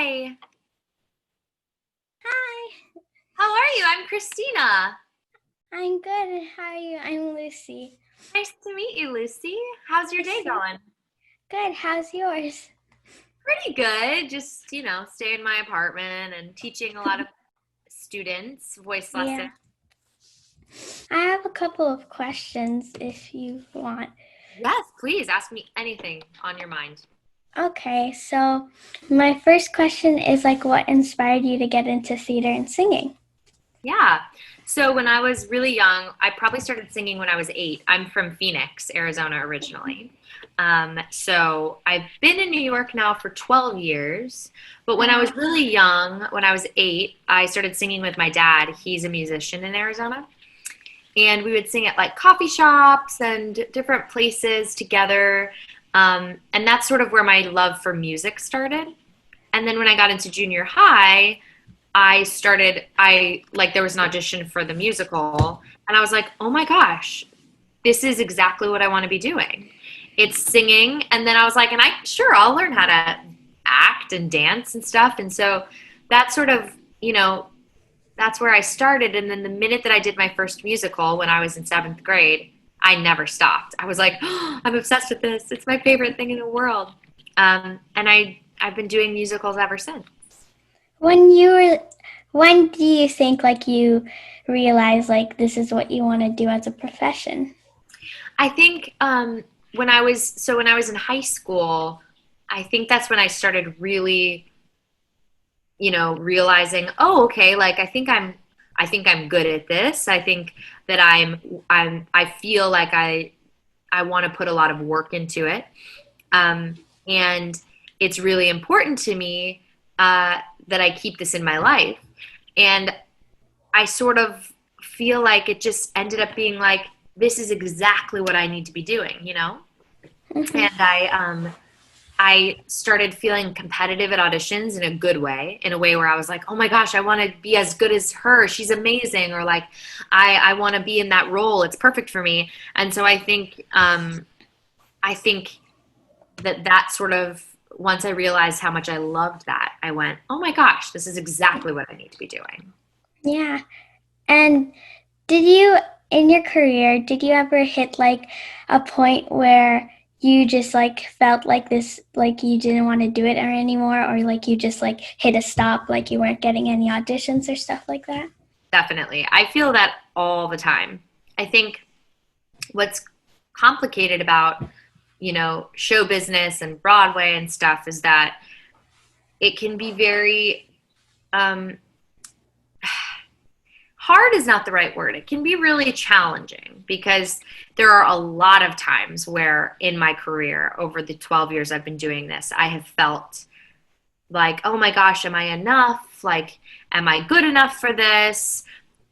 Hi. Hi, How are you? I'm Krystina. I'm good. How are you? I'm Lucy. Nice to meet you, Lucy. How's your Nice day to going? Good. How's yours? Pretty good. Just, stay in my apartment and teaching a lot of students voice lessons. Yeah, I have a couple of questions if you want. Yes, please ask me anything on your mind. Okay, so my first question is what inspired you to get into theater and singing? Yeah. So when I was really young, I probably started singing when I was 8. I'm from Phoenix, Arizona originally. So I've been in New York now for 12 years. But when I was Wow. really young, when I was 8, I started singing with my dad. He's a musician in Arizona. And we would sing at like coffee shops and different places together. And that's sort of where my love for music started. And then when I got into junior high, there was an audition for the musical, and I was like, oh my gosh, this is exactly what I want to be doing. It's singing. And then I was like, I'll learn how to act and dance and stuff. And so that sort of, that's where I started. And then the minute that I did my first musical when I was in 7th grade, I never stopped. I was like, oh, I'm obsessed with this. It's my favorite thing in the world. I've been doing musicals ever since. When you were, when do you think you realize this is what you want to do as a profession? I think when I was in high school, I think that's when I started really, realizing, oh, okay, like I think I'm good at this. I think that I feel like I want to put a lot of work into it. And it's really important to me that I keep this in my life. And I sort of feel like it just ended up being like, this is exactly what I need to be doing. Hmm. And I started feeling competitive at auditions in a good way, in a way where I was like, oh my gosh, I want to be as good as her. She's amazing. Or like, I want to be in that role. It's perfect for me. And so I think that sort of, once I realized how much I loved that, I went, oh my gosh, this is exactly what I need to be doing. Yeah. And did you, in your career, did you ever hit a point where you just felt like this, you didn't want to do it anymore, or you just hit a stop, you weren't getting any auditions or stuff like that? Definitely. I feel that all the time. I think what's complicated about, show business and Broadway and stuff is that it can be very um, hard is not the right word. It can be really challenging because there are a lot of times where in my career, over the 12 years I've been doing this, I have felt like, oh my gosh, am I enough? Like, am I good enough for this?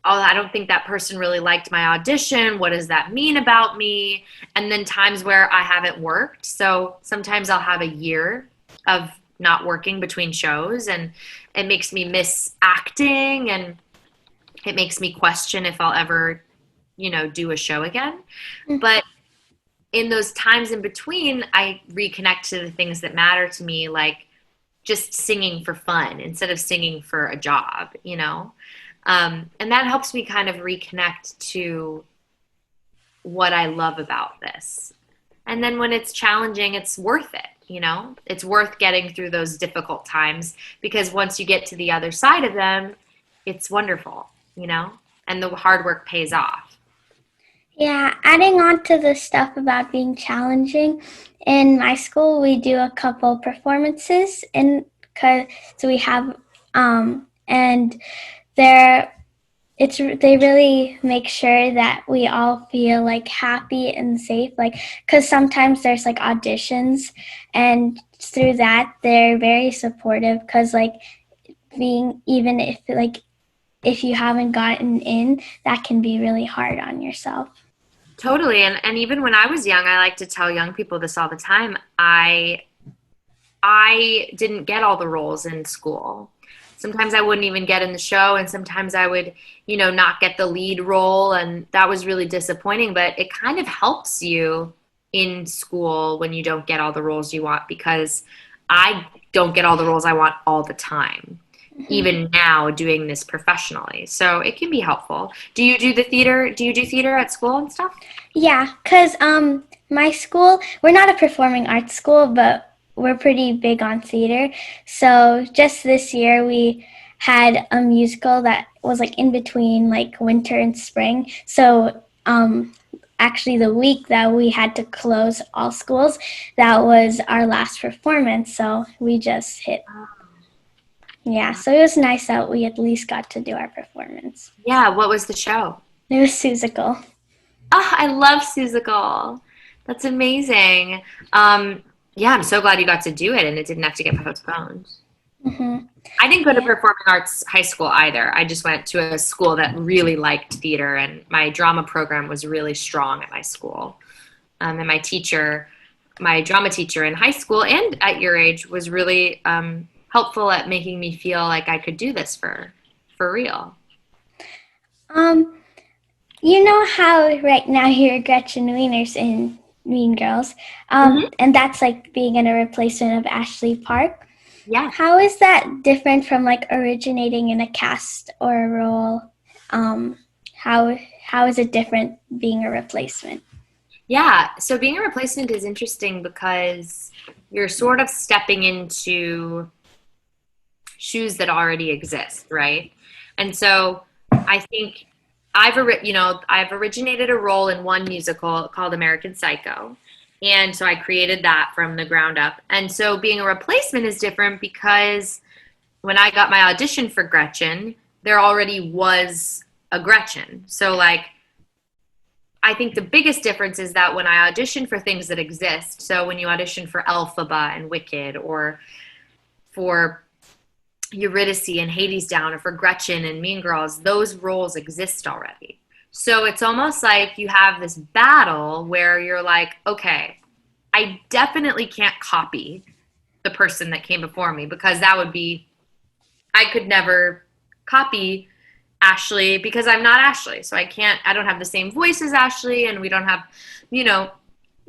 Oh, I don't think that person really liked my audition. What does that mean about me? And then times where I haven't worked. So sometimes I'll have a year of not working between shows, and it makes me miss acting, and it makes me question if I'll ever, do a show again. But in those times in between, I reconnect to the things that matter to me, like just singing for fun instead of singing for a job. And that helps me kind of reconnect to what I love about this. And then when it's challenging, it's worth it. It's worth getting through those difficult times, because once you get to the other side of them, it's wonderful, and the hard work pays off. Yeah, adding on to the stuff about being challenging, in my school we do a couple performances, and so we have and they're it's they really make sure that we all feel happy and safe, because sometimes there's auditions, and through that they're very supportive, because being, even if you haven't gotten in, that can be really hard on yourself. Totally. And even when I was young, I like to tell young people this all the time. I didn't get all the roles in school. Sometimes I wouldn't even get in the show, and sometimes I would, not get the lead role, and that was really disappointing. But it kind of helps you in school when you don't get all the roles you want, because I don't get all the roles I want all the time, even now doing this professionally. So it can be helpful. Do you do the theater? Do you do theater at school and stuff? Yeah, because my school, we're not a performing arts school, but we're pretty big on theater. So just this year, we had a musical that was like in between like winter and spring. So actually, the week that we had to close all schools, that was our last performance. So we just hit. Yeah, so it was nice that we at least got to do our performance. Yeah, what was the show? It was Susical. Oh, I love Susical. That's amazing. Yeah, I'm so glad you got to do it and it didn't have to get postponed. Mm-hmm. I didn't go to Yeah. performing arts high school either. I just went to a school that really liked theater, and my drama program was really strong at my school. And my drama teacher in high school and at your age, was really helpful at making me feel like I could do this for real. Um, you know how right now you're Gretchen Wieners in Mean Girls, Hmm. and that's like being in a replacement of Ashley Park. Yeah. How is that different from like originating in a cast or a role? How is it different being a replacement? Yeah. So being a replacement is interesting because you're sort of stepping into shoes that already exist, right? And so I think I've originated a role in one musical called American Psycho. And so I created that from the ground up. And so being a replacement is different because when I got my audition for Gretchen, there already was a Gretchen. So like I think the biggest difference is that when I audition for things that exist, so when you audition for Elphaba and Wicked, or for Eurydice and Hades Down, or for Gretchen and Mean Girls, those roles exist already. So it's almost like you have this battle where you're like, okay, I definitely can't copy the person that came before me, because I could never copy Ashley because I'm not Ashley. So I don't have the same voice as Ashley, and we don't have, you know,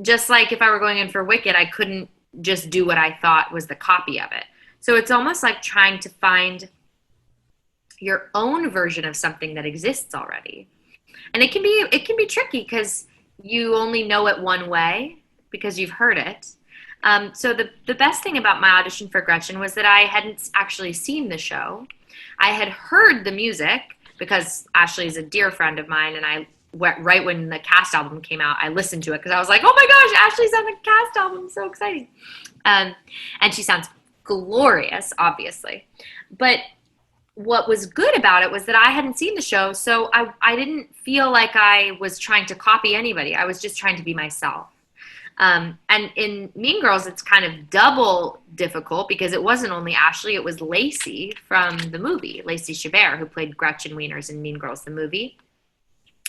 just like if I were going in for Wicked, I couldn't just do what I thought was the copy of it. So it's almost like trying to find your own version of something that exists already. And it can be tricky because you only know it one way because you've heard it. So the best thing about my audition for Gretchen was that I hadn't actually seen the show. I had heard the music because Ashley is a dear friend of mine, and I went right when the cast album came out. I listened to it because I was like, "Oh my gosh, Ashley's on the cast album! So exciting!" And she sounds glorious, obviously. But what was good about it was that I hadn't seen the show, so I didn't feel like I was trying to copy anybody. I was just trying to be myself. And in Mean Girls, it's kind of double difficult because it wasn't only Ashley, it was Lacey from the movie, Lacey Chabert, who played Gretchen Wieners in Mean Girls, the movie.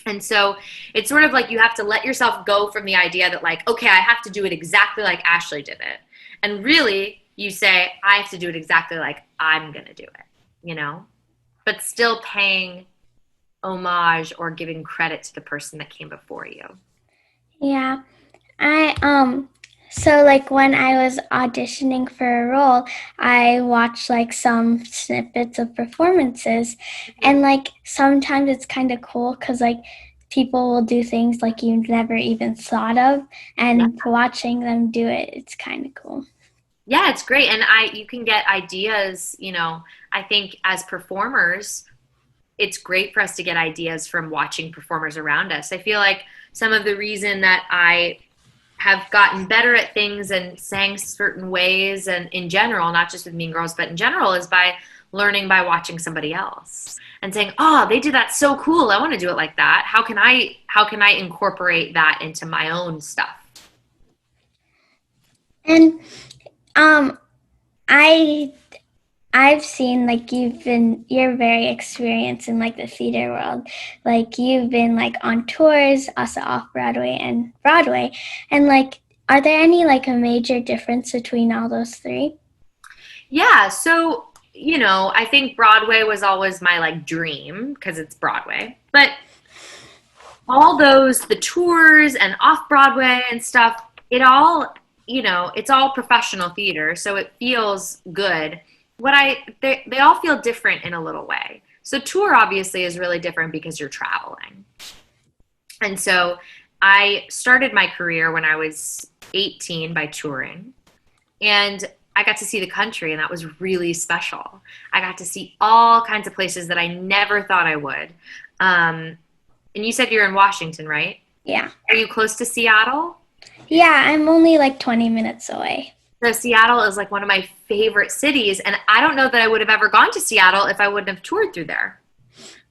And so it's sort of like you have to let yourself go from the idea that, like, okay, I have to do it exactly like Ashley did it. And really, you say, I have to do it exactly like I'm going to do it, you know? But still paying homage or giving credit to the person that came before you. Yeah. So like when I was auditioning for a role, I watched like some snippets of performances, and like sometimes it's kind of cool because like people will do things like you never even thought of, Yeah. and watching them do it, it's kind of cool. Yeah, it's great. And you can get ideas, I think as performers, it's great for us to get ideas from watching performers around us. I feel like some of the reason that I have gotten better at things and sang certain ways, and in general, not just with Mean Girls, but in general, is by learning by watching somebody else and saying, "Oh, they did that so cool. I want to do it like that. How can I incorporate that into my own stuff?" And um, I I've seen like you're very experienced in like the theater world. Like you've been like on tours, also off Broadway and Broadway. And like are there any like a major difference between all those three? Yeah, so, I think Broadway was always my like dream because it's Broadway. But all the tours and off Broadway and stuff, it all it's all professional theater, so it feels good. They all feel different in a little way. So tour obviously is really different because you're traveling. And so I started my career when I was 18 by touring. And I got to see the country, and that was really special. I got to see all kinds of places that I never thought I would. And you said you're in Washington, right? Yeah. Are you close to Seattle? Yeah, I'm only like 20 minutes away. So Seattle is like one of my favorite cities, and I don't know that I would have ever gone to Seattle if I wouldn't have toured through there.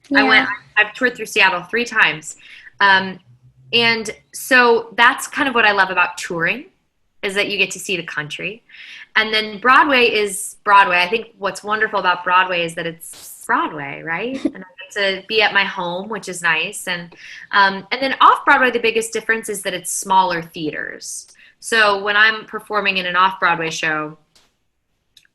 Yeah. I've toured through Seattle 3 times. And so that's kind of what I love about touring, is that you get to see the country. And then Broadway is Broadway. I think what's wonderful about Broadway is that it's Broadway, right? And I get to be at my home, which is nice. And then off Broadway, the biggest difference is that it's smaller theaters. So when I'm performing in an off Broadway show,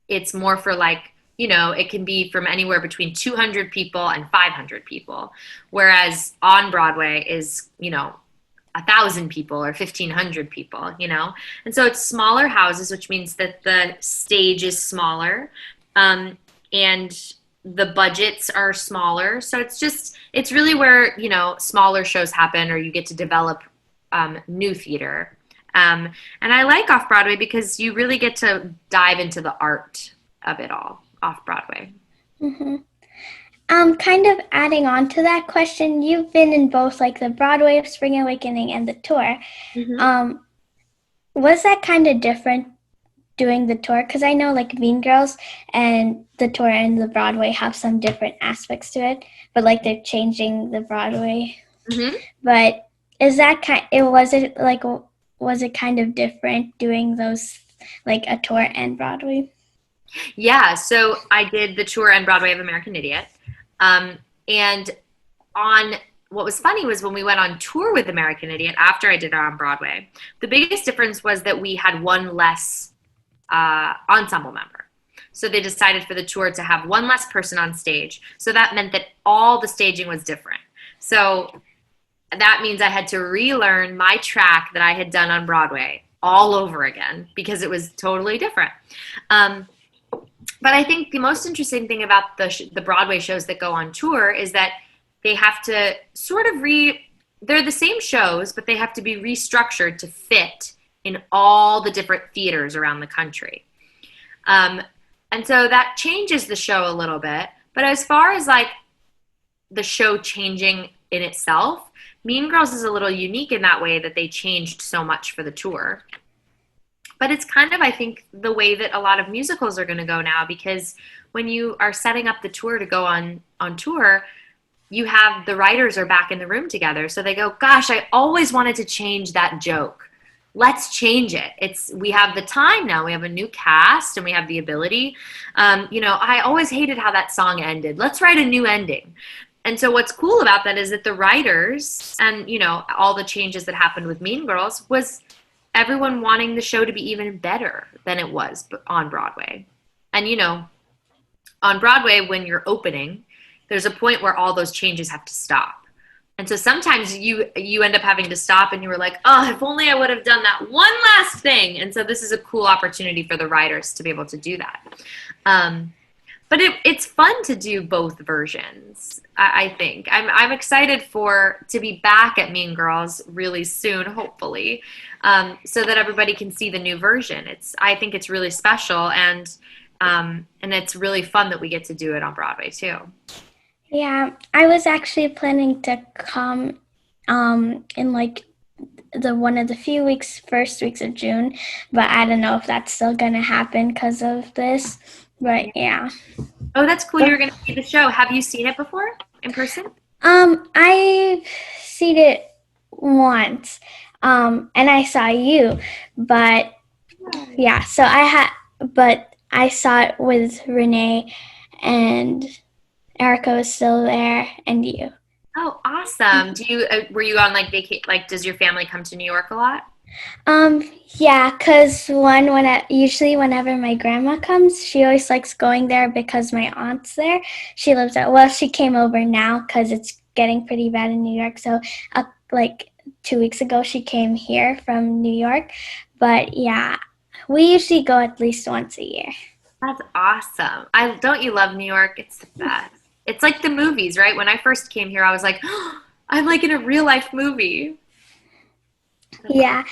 it's more for like, it can be from anywhere between 200 people and 500 people. Whereas on Broadway is, 1,000 people or 1,500 people, And so it's smaller houses, which means that the stage is smaller, and the budgets are smaller. So it's really where, smaller shows happen, or you get to develop new theater. And I like off-Broadway because you really get to dive into the art of it all off-Broadway. Mm-hmm. Kind of adding on to that question, you've been in both like the Broadway of Spring Awakening and the tour. Mm-hmm. Was that kind of different doing the tour? Because I know like Mean Girls and the tour and the Broadway have some different aspects to it, but like they're changing the Broadway. Mm-hmm. But is that was it kind of different doing those, like a tour and Broadway? Yeah, so I did the tour and Broadway of American Idiot. And what was funny was when we went on tour with American Idiot after I did it on Broadway, the biggest difference was that we had one less ensemble member. So they decided for the tour to have one less person on stage. So that meant that all the staging was different. So that means I had to relearn my track that I had done on Broadway all over again because it was totally different. But I think the most interesting thing about the Broadway shows that go on tour is that they have to sort of they're the same shows, but they have to be restructured to fit in all the different theaters around the country. And so that changes the show a little bit. But as far as like the show changing in itself, Mean Girls is a little unique in that way that they changed so much for the tour. But it's kind of, I think, the way that a lot of musicals are going to go now, because when you are setting up the tour to go on tour, you have the writers are back in the room together. So they go, gosh, I always wanted to change that joke. Let's change it. We have the time now. We have a new cast and we have the ability. I always hated how that song ended. Let's write a new ending. And so what's cool about that is that the writers and, all the changes that happened with Mean Girls was everyone wanting the show to be even better than it was on Broadway. And, on Broadway, when you're opening, there's a point where all those changes have to stop. And so sometimes you end up having to stop and you were like, oh, if only I would have done that one last thing. And so this is a cool opportunity for the writers to be able to do that. But it's fun to do both versions, I think. I'm excited to be back at Mean Girls really soon, hopefully, so that everybody can see the new version. I think it's really special, and it's really fun that we get to do it on Broadway too. Yeah, I was actually planning to come in like one of the first weeks of June, but I don't know if that's still gonna happen because of this. But yeah. Oh, that's cool. You're going to see the show. Have you seen it before in person? I've seen it once, and I saw you, but yeah. So but I saw it with Renee, and Erica was still there, and you. Oh, awesome! Were you on like vacation? Like, does your family come to New York a lot? Yeah, because usually whenever my grandma comes, she always likes going there because my aunt's there. She lives she came over now because it's getting pretty bad in New York. So like 2 weeks ago, she came here from New York. But yeah, we usually go at least once a year. That's awesome. I don't you love New York? It's the best. It's like the movies, right? When I first came here, I was like, oh, I'm like in a real life movie. That's Yeah,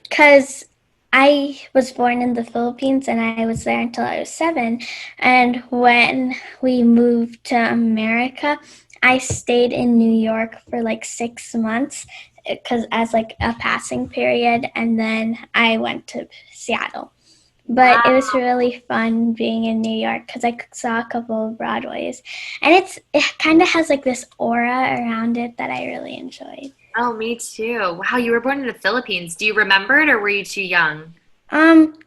because I was born in the Philippines and I was there until I was 7. And when we moved to America, I stayed in New York for like 6 months because as like a passing period, and then I went to Seattle. But it was wow. really fun being in New York because I saw a couple of Broadways, and it kind of has like this aura around it that I really enjoyed. Oh, me too. Wow, you were born in the Philippines. Do you remember it or were you too young? Um,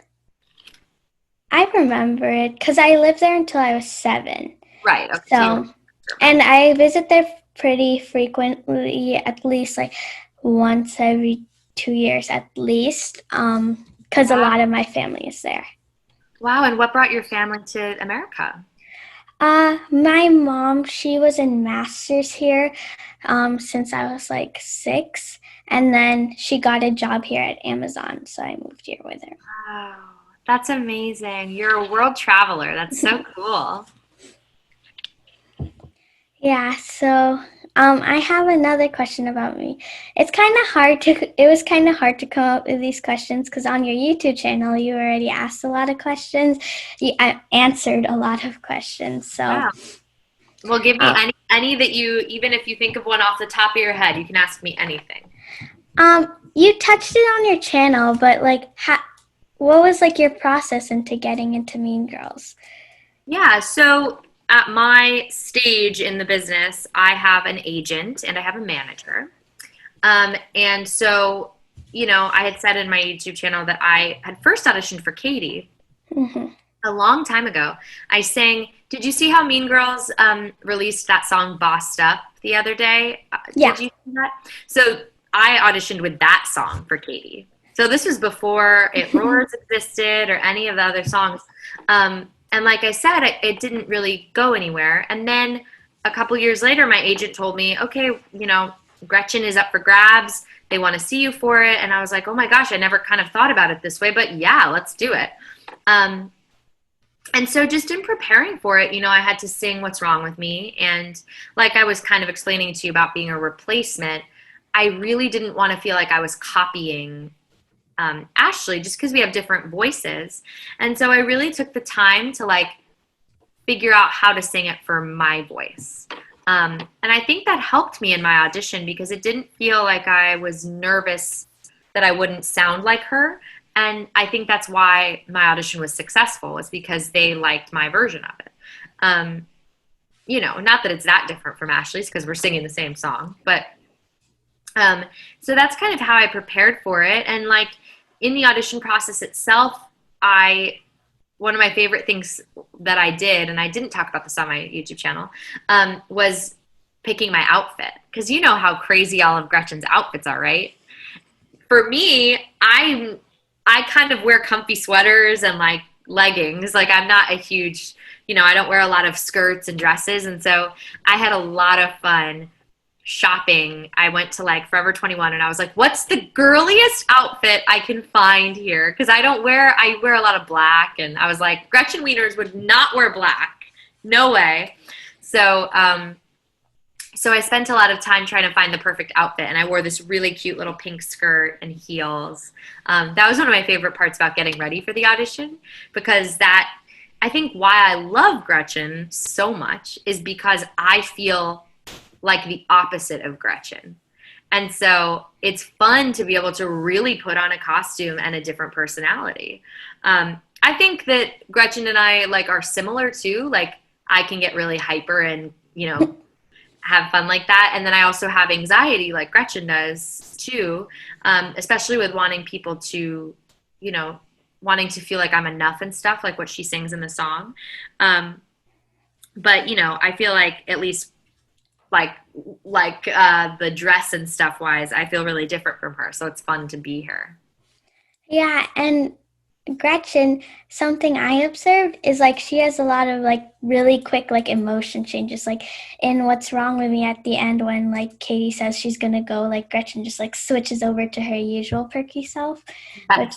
I remember it because I lived there until I was 7. Right. Okay. So you So, and I visit there pretty frequently, at least like once every 2 years at least, because a wow. lot of my family is there. Wow. And what brought your family to America? My mom, she was in master's here, since I was like 6, and then she got a job here at Amazon, so I moved here with her. Wow. That's amazing. You're a world traveler. That's so cool. Yeah, so I have another question about me. It was kind of hard to come up with these questions because on your YouTube channel, you already asked a lot of questions. I answered a lot of questions. So, Wow. Well, give me uh, any that you, even if you think of one off the top of your head, you can ask me anything. you touched it on your channel, but like, what was like your process into getting into Mean Girls? Yeah, so at my stage in the business, I have an agent and I have a manager. And so, I had said in my YouTube channel that I had first auditioned for Katie Hmm. a long time ago. I sang, did you see how Mean Girls released that song Bossed Up the other day? Yeah. Did you see that? So I auditioned with that song for Katie. So this was before It Roars existed or any of the other songs. And like I said, it didn't really go anywhere. And then a couple years later, my agent told me, okay, Gretchen is up for grabs. They want to see you for it. And I was like, oh my gosh, I never kind of thought about it this way, but yeah, let's do it. Um, and so just in preparing for it, I had to sing What's Wrong with Me. And like I was kind of explaining to you about being a replacement, I really didn't want to feel like I was copying Ashley just because we have different voices. And so I really took the time to like figure out how to sing it for my voice. And I think that helped me in my audition because it didn't feel like I was nervous that I wouldn't sound like her. And I think that's why my audition was successful, is because they liked my version of it. Um, not that it's that different from Ashley's because we're singing the same song, but so that's kind of how I prepared for it. And like in the audition process itself, I one of my favorite things that I did, and I didn't talk about this on my YouTube channel, was picking my outfit. Because you know how crazy all of Gretchen's outfits are, right? For me, I kind of wear comfy sweaters and like leggings. Like I'm not a huge, I don't wear a lot of skirts and dresses. And so I had a lot of fun shopping. I went to like Forever 21 and I was like, what's the girliest outfit I can find here? Because I wear a lot of black. And I was like, Gretchen Wieners would not wear black. No way. So, so I spent a lot of time trying to find the perfect outfit, and I wore this really cute little pink skirt and heels. That was one of my favorite parts about getting ready for the audition, because I think why I love Gretchen so much is because I feel like the opposite of Gretchen. And so it's fun to be able to really put on a costume and a different personality. I think that Gretchen and I like are similar too. Like I can get really hyper and, have fun like that. And then I also have anxiety like Gretchen does too, especially with wanting people to, wanting to feel like I'm enough and stuff, like what she sings in the song. But, I feel like at least the dress and stuff wise, I feel really different from her. So it's fun to be her. Yeah, and Gretchen, something I observed is like she has a lot of like really quick like emotion changes. Like in What's Wrong with Me at the end when like Katie says she's gonna go, like Gretchen just like switches over to her usual perky self. Which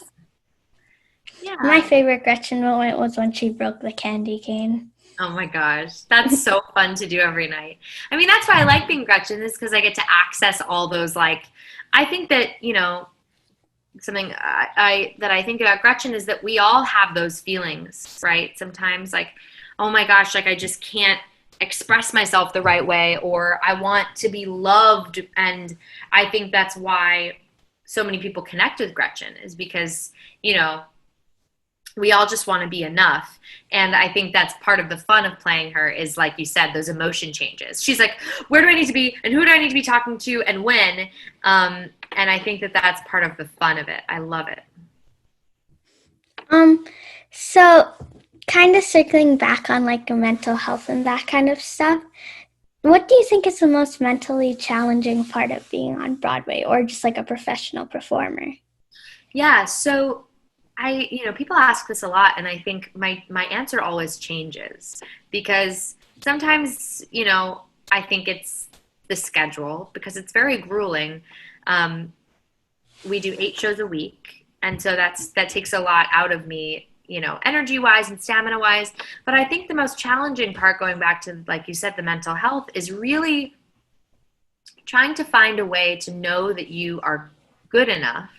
Yes. my Yeah. favorite Gretchen moment was when she broke the candy cane. Oh my gosh, that's so fun to do every night. I mean, that's why I like being Gretchen is because I get to access all those like. I think that something that I think about Gretchen is that we all have those feelings, right? Sometimes like, oh my gosh, like I just can't express myself the right way, or I want to be loved, and I think that's why so many people connect with Gretchen is because you know we all just want to be enough. And I think that's part of the fun of playing her is like you said, those emotion changes. She's like, where do I need to be and who do I need to be talking to and when? And I think that that's part of the fun of it. I love it. Um, so kind of circling back on like mental health and that kind of stuff. What do you think is the most mentally challenging part of being on Broadway or just like a professional performer? Yeah, so people ask this a lot, and I think my answer always changes because sometimes, I think it's the schedule because it's very grueling. Um, we do 8 shows a week, and so that takes a lot out of me, energy wise and stamina wise. But I think the most challenging part, going back to like you said, the mental health, is really trying to find a way to know that you are good enough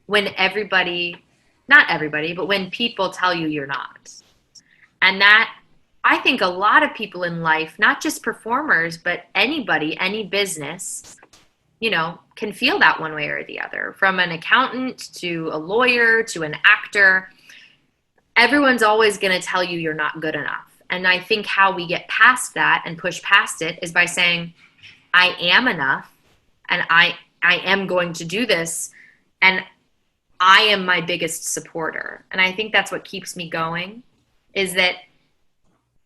when everybody, not everybody, but when people tell you you're not. And that, I think a lot of people in life, not just performers, but anybody, any business, can feel that one way or the other. From an accountant to a lawyer to an actor, everyone's always going to tell you you're not good enough. And I think how we get past that and push past it is by saying, I am enough and I am going to do this. And I am my biggest supporter. And I think that's what keeps me going is that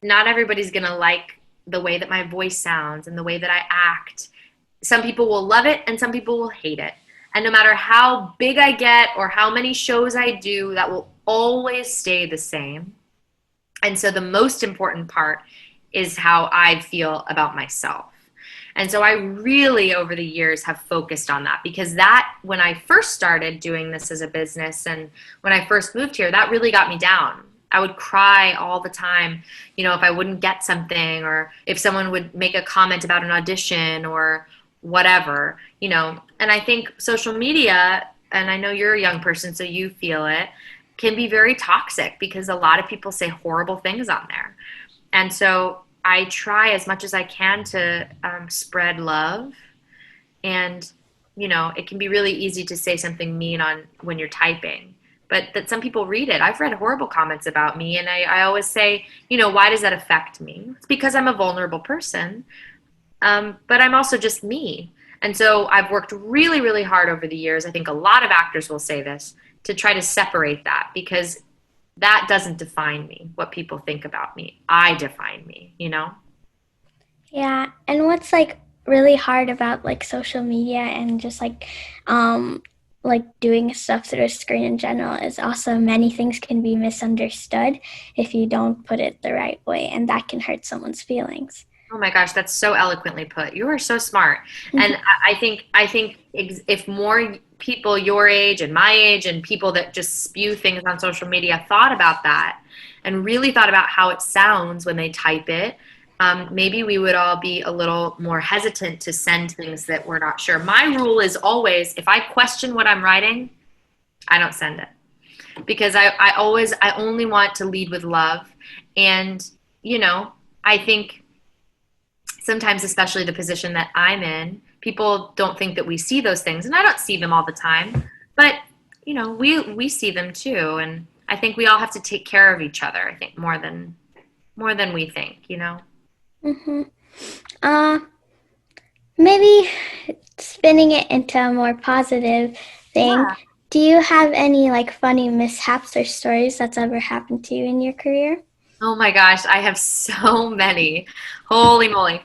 not everybody's going to like the way that my voice sounds and the way that I act. Some people will love it and some people will hate it. And no matter how big I get or how many shows I do, that will always stay the same. And so the most important part is how I feel about myself. And so I really, over the years, have focused on that because that, when I first started doing this as a business and when I first moved here, that really got me down. I would cry all the time, if I wouldn't get something or if someone would make a comment about an audition or whatever, And I think social media, and I know you're a young person, so you feel it, can be very toxic because a lot of people say horrible things on there. And so I try as much as I can to spread love. And, it can be really easy to say something mean on when you're typing, but that some people read it. I've read horrible comments about me. And I always say, why does that affect me? It's because I'm a vulnerable person. But I'm also just me. And so I've worked really, really hard over the years. I think a lot of actors will say this to try to separate that because that doesn't define me, what people think about me. I define me. Yeah, and what's like really hard about like social media and just like doing stuff through a screen in general is also many things can be misunderstood if you don't put it the right way, and that can hurt someone's feelings. Oh my gosh, that's so eloquently put. You are so smart. And I think if more people your age and my age and people that just spew things on social media thought about that and really thought about how it sounds when they type it, maybe we would all be a little more hesitant to send things that we're not sure. My rule is always, if I question what I'm writing, I don't send it because I only want to lead with love. And, I think sometimes, especially the position that I'm in, people don't think that we see those things, and I don't see them all the time, but we see them too, and I think we all have to take care of each other. I think more than we think. Mm-hmm. Uh, Maybe spinning it into a more positive thing. Yeah. Do you have any like funny mishaps or stories that's ever happened to you in your career? Oh my gosh, I have so many. Holy moly.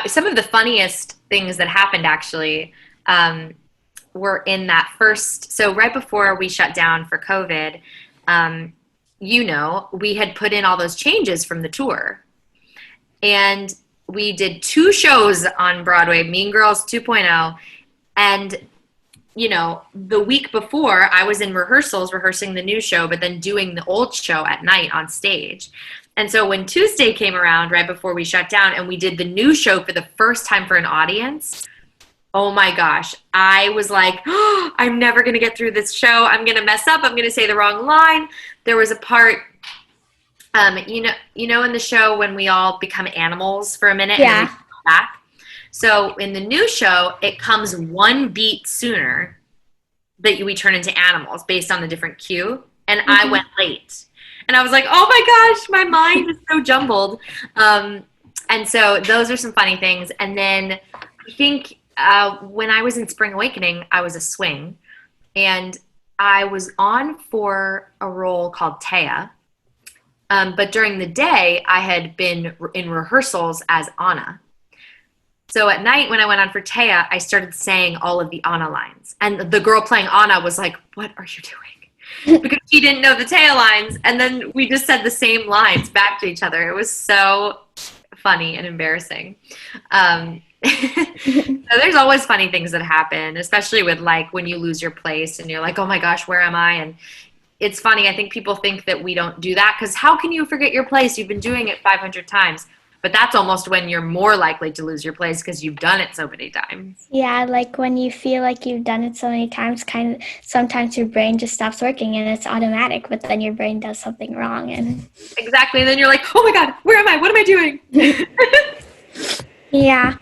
Some of the funniest things that happened actually. were in that first, so right before we shut down for COVID, we had put in all those changes from the tour. And we did 2 shows on Broadway, Mean Girls 2.0. And, the week before, I was in rehearsals rehearsing the new show, but then doing the old show at night on stage. And so when Tuesday came around, right before we shut down, and we did the new show for the first time for an audience, oh my gosh, I was like, oh, I'm never going to get through this show. I'm going to mess up. I'm going to say the wrong line. There was a part, in the show when we all become animals for a minute and then we come back. So in the new show, it comes 1 beat sooner that we turn into animals based on the different cue. And I went late. And I was like, oh my gosh, my mind is so jumbled. And so those are some funny things. And then I think when I was in Spring Awakening, I was a swing. And I was on for a role called Taya. But during the day, I had been in rehearsals as Anna. So at night when I went on for Taya, I started saying all of the Anna lines. And the girl playing Anna was like, what are you doing? Because she didn't know the Taya lines. And then we just said the same lines back to each other. It was so funny and embarrassing. So there's always funny things that happen, especially with like when you lose your place and you're like, oh my gosh, where am I? And it's funny. I think people think that we don't do that because how can you forget your place? You've been doing it 500 times. But that's almost when you're more likely to lose your place because you've done it so many times. Yeah, like when you feel like you've done it so many times, kind of sometimes your brain just stops working and it's automatic, but then your brain does something wrong. And exactly. And then you're like, oh my God, where am I? What am I doing? Yeah.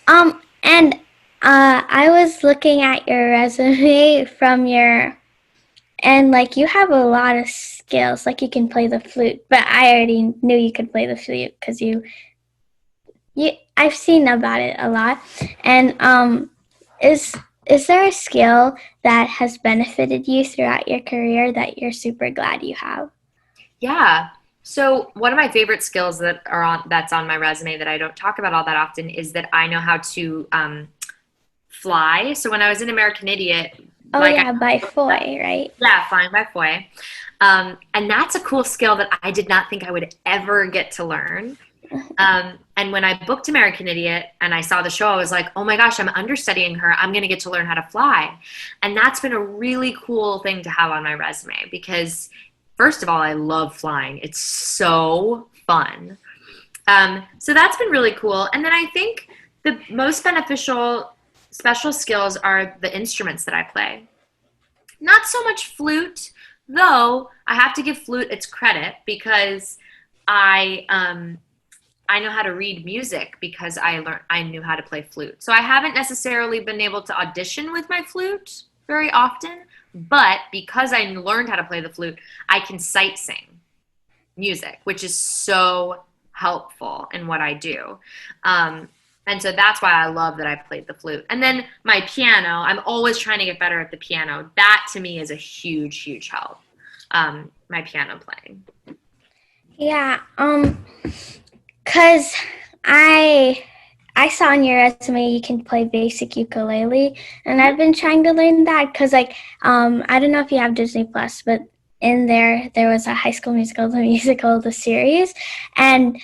And I was looking at your resume and like you have a lot of skills, like you can play the flute, but I already knew you could play the flute because I've seen about it a lot. And is there a skill that has benefited you throughout your career that you're super glad you have? Yeah. So one of my favorite skills that's on my resume that I don't talk about all that often is that I know how to fly. So when I was in American Idiot, by Foy, right? Yeah, flying by Foy. And that's a cool skill that I did not think I would ever get to learn. And when I booked American Idiot and I saw the show, I was like, oh my gosh, I'm understudying her. I'm going to get to learn how to fly. And that's been a really cool thing to have on my resume because, first of all, I love flying. It's so fun. So that's been really cool. And then I think the most beneficial special skills are the instruments that I play. Not so much flute, though I have to give flute its credit because I know how to read music because I knew how to play flute. So I haven't necessarily been able to audition with my flute very often, but because I learned how to play the flute, I can sight sing music, which is so helpful in what I do. And so that's why I love that I played the flute. And then my piano, I'm always trying to get better at the piano. That to me is a huge, huge help. My piano playing. Yeah, cause I saw on your resume you can play basic ukulele, and I've been trying to learn that because I don't know if you have Disney Plus, but in there was a High School Musical, the series, and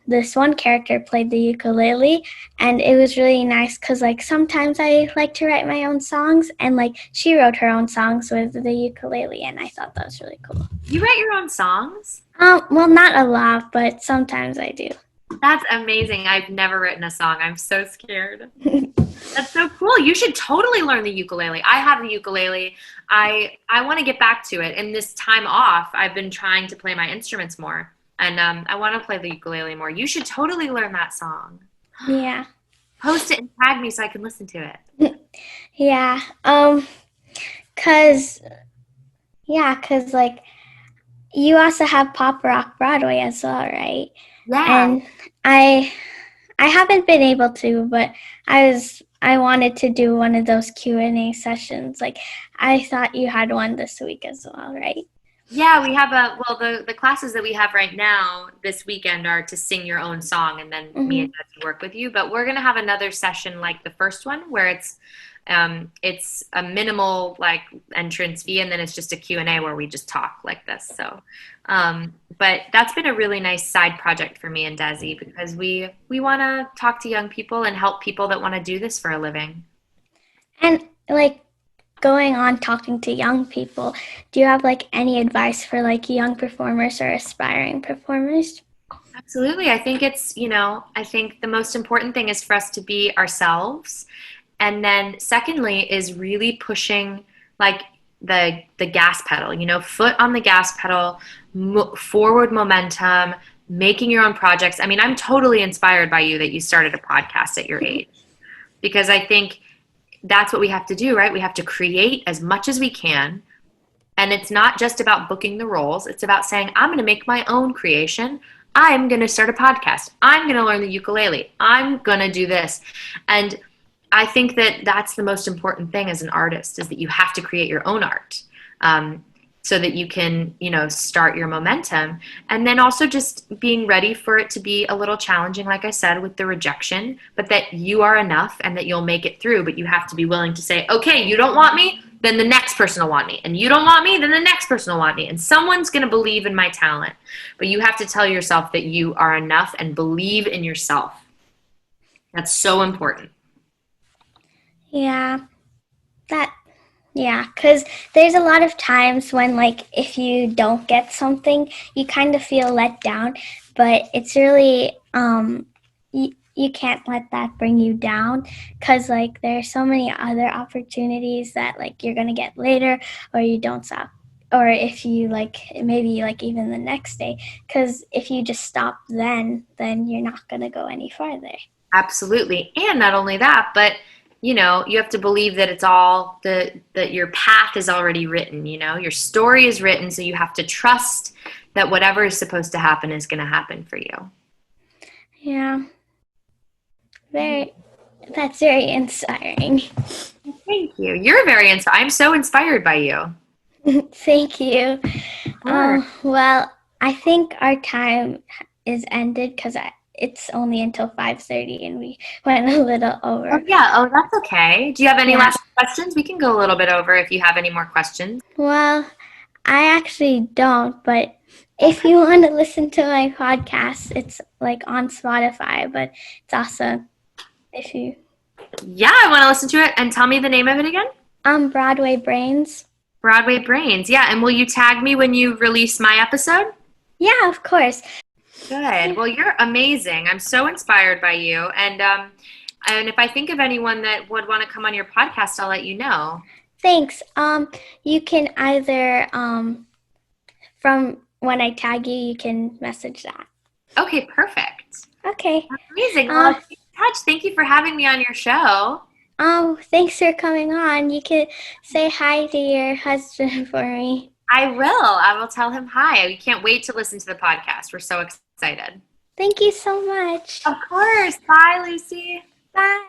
this one character played the ukulele, and it was really nice because like sometimes I like to write my own songs, and like she wrote her own songs with the ukulele, and I thought that was really cool. You write your own songs? Well, not a lot, but sometimes I do. That's amazing. I've never written a song. I'm so scared. That's so cool. You should totally learn the ukulele. I have the ukulele. I want to get back to it. And this time off, I've been trying to play my instruments more. And I want to play the ukulele more. You should totally learn that song. Yeah. Post it and tag me so I can listen to it. Yeah. Cause like you also have Pop Rock Broadway as well, right? Yeah. And I haven't been able to, but I wanted to do one of those Q&A sessions. Like I thought you had one this week as well, right? Yeah, we have the classes that we have right now this weekend are to sing your own song, and then me and Gretchen work with you. But we're going to have another session like the first one where it's It's a minimal like entrance fee, and then it's just a Q&A where we just talk like this. So, but that's been a really nice side project for me and Desi because we want to talk to young people and help people that want to do this for a living. And like going on talking to young people, do you have like any advice for like young performers or aspiring performers? Absolutely. I think I think the most important thing is for us to be ourselves. And then secondly is really pushing like the gas pedal, foot on the gas pedal, forward momentum, making your own projects. I mean, I'm totally inspired by you that you started a podcast at your age because I think that's what we have to do, right? We have to create as much as we can. And it's not just about booking the roles. It's about saying, I'm going to make my own creation. I'm going to start a podcast. I'm going to learn the ukulele. I'm going to do this. And I think that that's the most important thing as an artist is that you have to create your own art so that you can, start your momentum. And then also just being ready for it to be a little challenging, like I said, with the rejection, but that you are enough and that you'll make it through. But you have to be willing to say, okay, you don't want me, then the next person will want me. And you don't want me, then the next person will want me. And someone's going to believe in my talent. But you have to tell yourself that you are enough and believe in yourself. That's so important. Yeah, because there's a lot of times when like if you don't get something, you kind of feel let down, but it's really you can't let that bring you down because like there are so many other opportunities that like you're gonna get later or you don't stop, or if you like maybe like even the next day, because if you just stop then you're not gonna go any farther. Absolutely. And not only that, but you have to believe that it's all that your path is already written, your story is written. So you have to trust that whatever is supposed to happen is going to happen for you. Yeah. That's very inspiring. Thank you. You're very inspired. I'm so inspired by you. Thank you. Well, I think our time is ended because it's only until 5:30 and we went a little Oh, over. yeah. Oh, that's okay. Do you have any Yeah. last questions? We can go a little bit over if you have any more questions. Well, I actually don't, but if you want to listen to my podcast, it's like on Spotify, but it's also if you Yeah, I want to listen to it. And tell me the name of it again. Broadway Brains. Broadway Brains. Yeah. And will you tag me when you release my episode? Yeah, of course. Good. Well, you're amazing. I'm so inspired by you. And if I think of anyone that would want to come on your podcast, I'll let you know. Thanks. You can either from when I tag you, you can message that. Okay, perfect. Okay. Amazing. Well, keep in touch. Thank you for having me on your show. Thanks for coming on. You can say hi to your husband for me. I will. I will tell him hi. We can't wait to listen to the podcast. We're so excited. Thank you so much. Of course. Bye, Lucy. Bye.